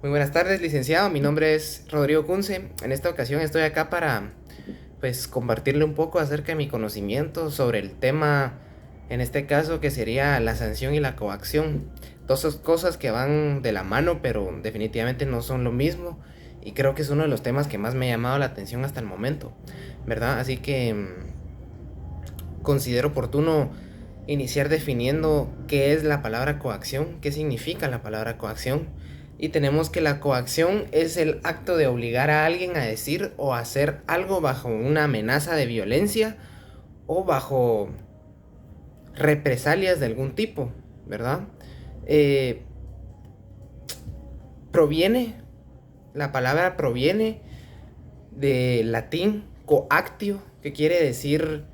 Muy buenas tardes, licenciado. Mi nombre es Rodrigo Kunze. En esta ocasión estoy acá para, compartirle un poco acerca de mi conocimiento sobre el tema, en este caso, que sería la sanción y la coacción. Dos cosas que van de la mano, pero definitivamente no son lo mismo. Y creo que es uno de los temas que más me ha llamado la atención hasta el momento, ¿verdad? Así que considero oportuno iniciar definiendo qué es la palabra coacción, qué significa la palabra coacción. Y tenemos que la coacción es el acto de obligar a alguien a decir o hacer algo bajo una amenaza de violencia o bajo represalias de algún tipo, ¿verdad? Eh, proviene, la palabra proviene del latín coactio, que quiere decir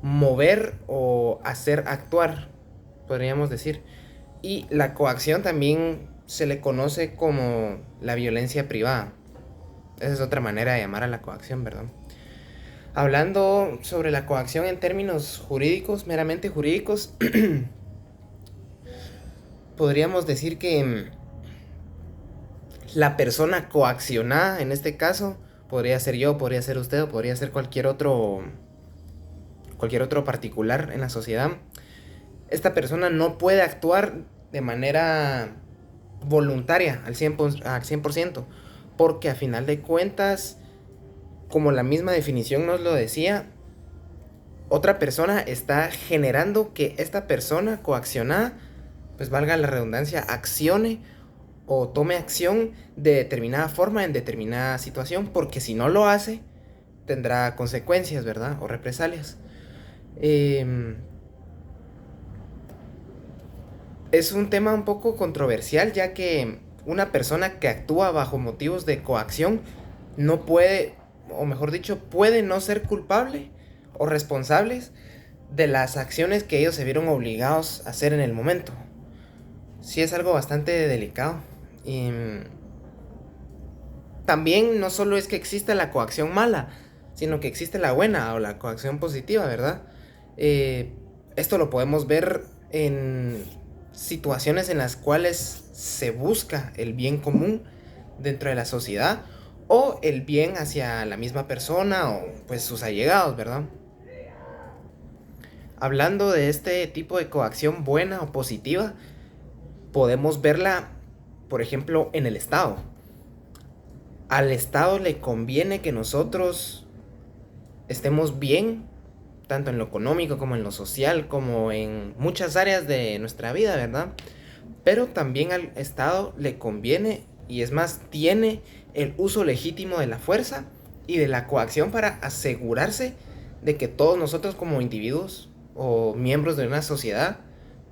mover o hacer actuar, podríamos decir. Y la coacción también se le conoce como la violencia privada. Esa es otra manera de llamar a la coacción, ¿verdad? Hablando sobre la coacción en términos jurídicos, meramente jurídicos, podríamos decir que la persona coaccionada, en este caso, podría ser yo, podría ser usted o podría ser cualquier otro particular en la sociedad. Esta persona no puede actuar de manera voluntaria al 100%, porque a final de cuentas, como la misma definición nos lo decía, otra persona está generando que esta persona coaccionada, pues valga la redundancia, accione o tome acción de determinada forma en determinada situación, porque si no lo hace, tendrá consecuencias, ¿verdad? O represalias. Es un tema un poco controversial, ya que una persona que actúa bajo motivos de coacción no puede, o mejor dicho, puede no ser culpable o responsables de las acciones que ellos se vieron obligados a hacer en el momento. Sí, es algo bastante delicado. Y también no solo es que exista la coacción mala, sino que existe la buena o la coacción positiva, ¿verdad? Esto lo podemos ver en situaciones en las cuales se busca el bien común dentro de la sociedad o el bien hacia la misma persona o pues sus allegados, ¿verdad? Hablando de este tipo de coacción buena o positiva, podemos verla, por ejemplo, en el Estado. Al Estado le conviene que nosotros estemos bien, tanto en lo económico como en lo social, como en muchas áreas de nuestra vida, ¿verdad? Pero también al Estado le conviene, y es más, tiene el uso legítimo de la fuerza y de la coacción para asegurarse de que todos nosotros como individuos o miembros de una sociedad,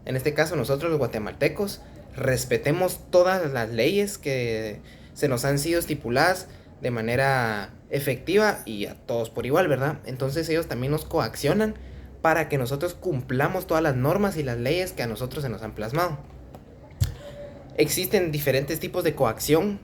en este caso nosotros los guatemaltecos, respetemos todas las leyes que se nos han sido estipuladas de manera efectiva y a todos por igual, ¿verdad? Entonces ellos también nos coaccionan para que nosotros cumplamos todas las normas y las leyes que a nosotros se nos han plasmado. Existen diferentes tipos de coacción,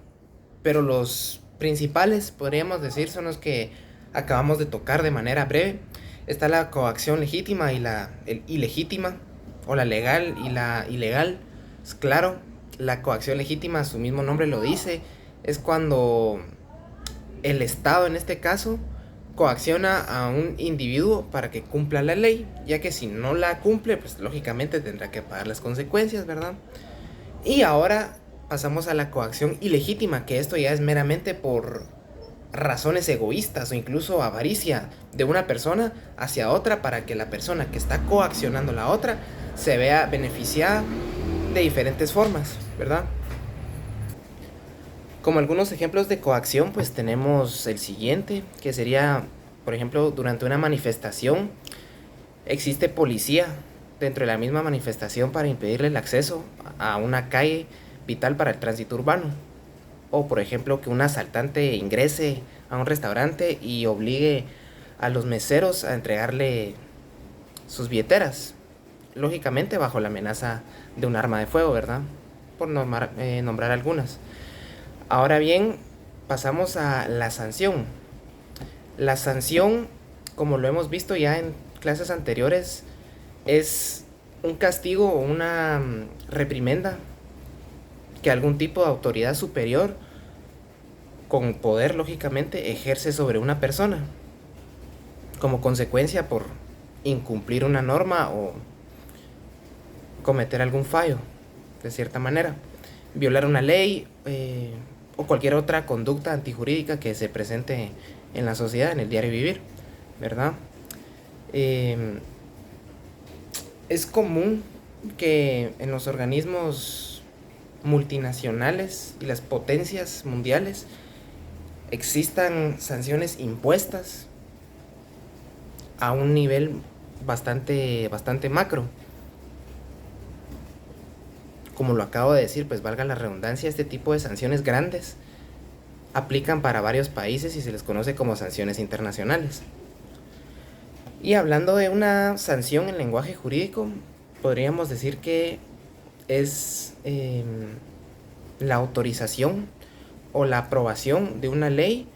pero los principales, podríamos decir, son los que acabamos de tocar de manera breve. Está la coacción legítima y la ilegítima, o la legal y la ilegal. Es claro, la coacción legítima, su mismo nombre lo dice, es cuando el Estado, en este caso, coacciona a un individuo para que cumpla la ley, ya que si no la cumple, pues lógicamente tendrá que pagar las consecuencias, ¿verdad? Y ahora pasamos a la coacción ilegítima, que esto ya es meramente por razones egoístas o incluso avaricia de una persona hacia otra para que la persona que está coaccionando a la otra se vea beneficiada de diferentes formas, ¿verdad? Como algunos ejemplos de coacción, pues tenemos el siguiente, que sería, por ejemplo, durante una manifestación existe policía dentro de la misma manifestación para impedirle el acceso a una calle vital para el tránsito urbano. O, por ejemplo, que un asaltante ingrese a un restaurante y obligue a los meseros a entregarle sus billeteras, lógicamente bajo la amenaza de un arma de fuego, ¿verdad? Por nombrar algunas. Ahora bien, pasamos a la sanción. La sanción, como lo hemos visto ya en clases anteriores, es un castigo o una reprimenda que algún tipo de autoridad superior con poder, lógicamente, ejerce sobre una persona como consecuencia por incumplir una norma o cometer algún fallo, de cierta manera, violar una ley o cualquier otra conducta antijurídica que se presente en la sociedad, en el diario vivir, ¿verdad? Es común que en los organismos multinacionales y las potencias mundiales existan sanciones impuestas a un nivel bastante macro. Como lo acabo de decir, pues valga la redundancia, este tipo de sanciones grandes aplican para varios países y se les conoce como sanciones internacionales. Y hablando de una sanción en lenguaje jurídico, podríamos decir que es la autorización o la aprobación de una ley,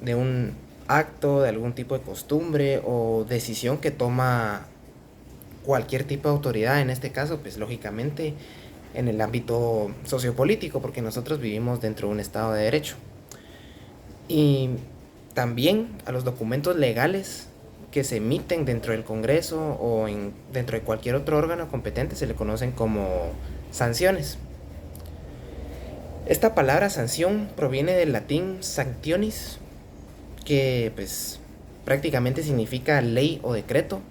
de un acto, de algún tipo de costumbre o decisión que toma cualquier tipo de autoridad, en este caso, pues lógicamente en el ámbito sociopolítico, porque nosotros vivimos dentro de un Estado de Derecho. Y también a los documentos legales que se emiten dentro del Congreso o dentro de cualquier otro órgano competente se le conocen como sanciones. Esta palabra sanción proviene del latín sanctionis, que pues prácticamente significa ley o decreto,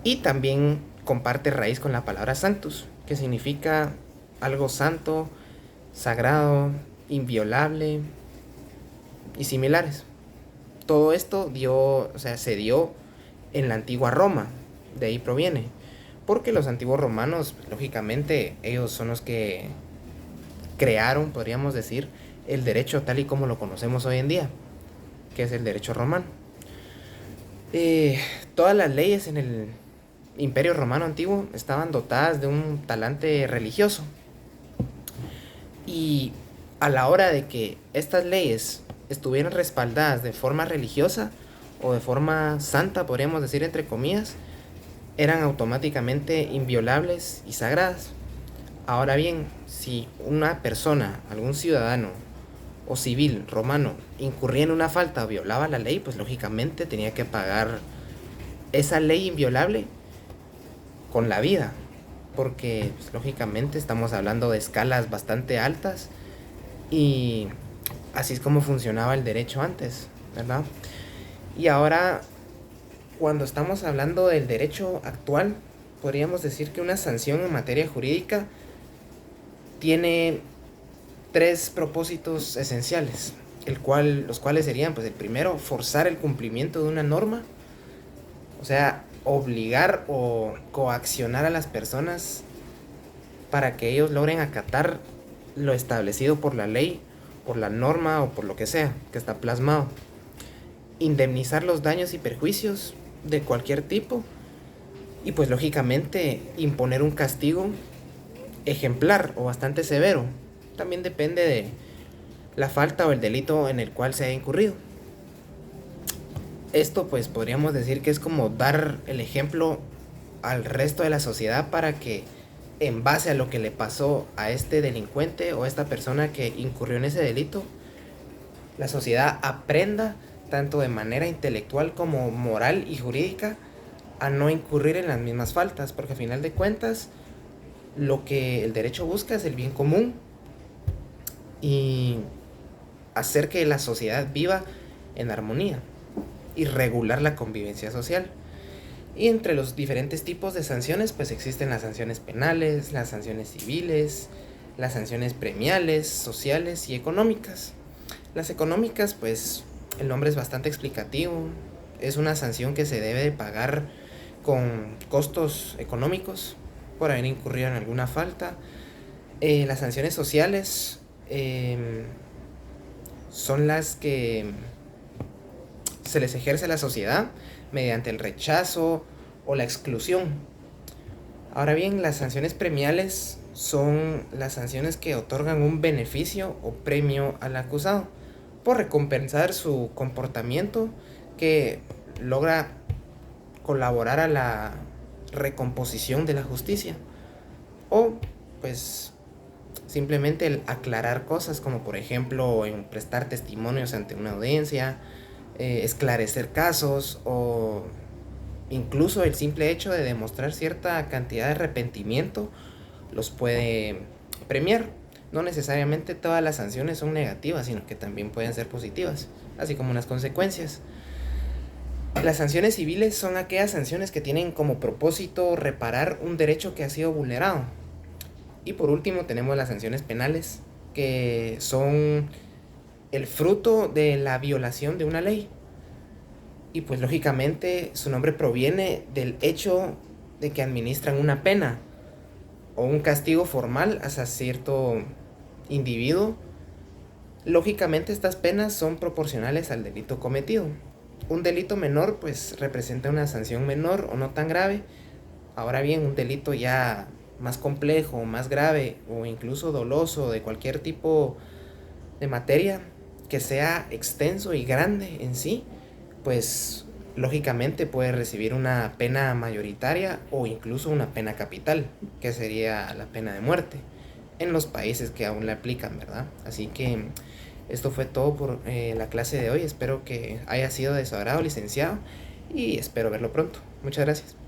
y también comparte raíz con la palabra sanctus, que significa algo santo, sagrado, inviolable y similares. Todo esto se dio en la antigua Roma, de ahí proviene, porque los antiguos romanos, lógicamente, ellos son los que crearon, podríamos decir, el derecho tal y como lo conocemos hoy en día, que es el derecho romano. Todas las leyes en el Imperio Romano Antiguo estaban dotadas de un talante religioso, y a la hora de que estas leyes estuvieran respaldadas de forma religiosa o de forma santa, podríamos decir entre comillas, eran automáticamente inviolables y sagradas. Ahora bien, si una persona, algún ciudadano o civil romano incurría en una falta o violaba la ley, pues lógicamente tenía que pagar esa ley inviolable con la vida, porque pues, lógicamente estamos hablando de escalas bastante altas, y así es como funcionaba el derecho antes, ¿verdad? Y ahora, cuando estamos hablando del derecho actual, podríamos decir que una sanción en materia jurídica tiene tres propósitos esenciales, los cuales serían, pues el primero, forzar el cumplimiento de una norma, o sea, obligar o coaccionar a las personas para que ellos logren acatar lo establecido por la ley, por la norma o por lo que sea que está plasmado. Indemnizar los daños y perjuicios de cualquier tipo, y pues lógicamente imponer un castigo ejemplar o bastante severo. También depende de la falta o el delito en el cual se haya incurrido. Esto pues podríamos decir que es como dar el ejemplo al resto de la sociedad para que, en base a lo que le pasó a este delincuente o a esta persona que incurrió en ese delito, la sociedad aprenda tanto de manera intelectual como moral y jurídica a no incurrir en las mismas faltas, porque a final de cuentas lo que el derecho busca es el bien común y hacer que la sociedad viva en armonía y regular la convivencia social. Y entre los diferentes tipos de sanciones, pues existen las sanciones penales, las sanciones civiles, las sanciones premiales, sociales y económicas. Las económicas, pues el nombre es bastante explicativo. Es una sanción que se debe pagar con costos económicos por haber incurrido en alguna falta. Las sanciones sociales son las que se les ejerce a la sociedad mediante el rechazo o la exclusión. Ahora bien, las sanciones premiales son las sanciones que otorgan un beneficio o premio al acusado por recompensar su comportamiento que logra colaborar a la recomposición de la justicia, o pues simplemente el aclarar cosas como por ejemplo en prestar testimonios ante una audiencia, esclarecer casos o incluso el simple hecho de demostrar cierta cantidad de arrepentimiento los puede premiar. No necesariamente todas las sanciones son negativas, sino que también pueden ser positivas, así como unas consecuencias. Las sanciones civiles son aquellas sanciones que tienen como propósito reparar un derecho que ha sido vulnerado. Y por último tenemos las sanciones penales, que son el fruto de la violación de una ley. Y pues lógicamente su nombre proviene del hecho de que administran una pena o un castigo formal hacia cierto individuo. Lógicamente estas penas son proporcionales al delito cometido. Un delito menor pues representa una sanción menor o no tan grave. Ahora bien, un delito ya más complejo, más grave o incluso doloso de cualquier tipo de materia que sea extenso y grande en sí, pues lógicamente puede recibir una pena mayoritaria o incluso una pena capital, que sería la pena de muerte, en los países que aún la aplican, ¿verdad? Así que esto fue todo por la clase de hoy. Espero que haya sido de su agrado, licenciado, y espero verlo pronto. Muchas gracias.